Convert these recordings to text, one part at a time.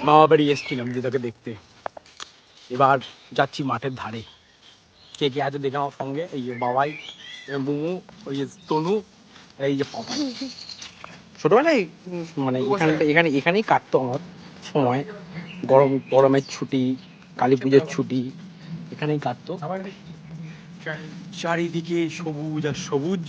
মামা বাড়ি এসেছিলাম দিদাকে দেখতে, এবার যাচ্ছি মাঠের ধারে। কে কে আছে দেখে আমার সঙ্গে, এই যে বাবাই, বুমু, ওই যে তনু, এই যে পাপাই। ছোটবেলায় মানে এখানেই কাটতো আমার সময়, গরমের ছুটি, কালী পুজোর ছুটি এখানেই কাটতো। চারিদিকে সবুজ আর সবুজ।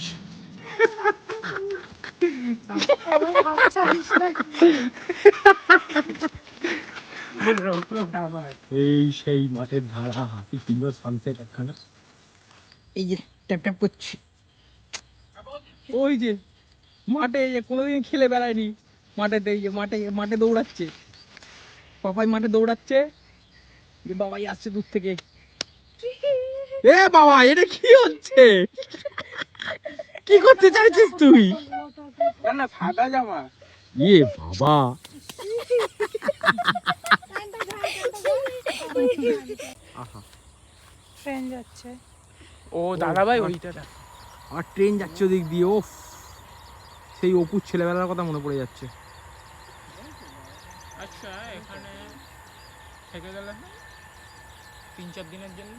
এই সেই মাঠের ধারা, কি সুন্দর সানসেট একখানা। এই যে ট্যাপ ট্যাপ করছে, ওই যে মাঠে কোনোদিন খেলে বেড়ায়নি, মাঠেতে এই যে মাঠে দৌড়াচ্ছে, পাপাই মাঠে দৌড়াচ্ছে, বাবাই আসছে দূর থেকে। এ বাবা, এটা কি হচ্ছে? কি করতে চাইছিস তুই? না ফাটা জামা। ইয়ে বাবা, ট্রেন যাচ্ছে। ও দাদা ভাই ওইটা, আর ট্রেন যাচ্ছে ওদিক দিয়ে। ও সেই অপুর ছেলেবেলার কথা মনে পড়ে যাচ্ছে। আচ্ছা, এখানে থেকে গেলে 3-4 দিনের জন্য।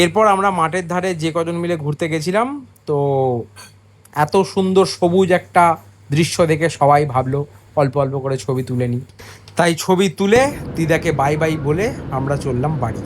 এরপর আমরা মাঠের ধারে যে কজন মিলে ঘুরতে গেছিলাম, তো এত সুন্দর সবুজ একটা দৃশ্য দেখে সবাই ভাবলো অল্প অল্প করে ছবি তুলে নিই। তাই ছবি তুলে দিদাকে বাই বাই বলে আমরা চললাম বাড়ি।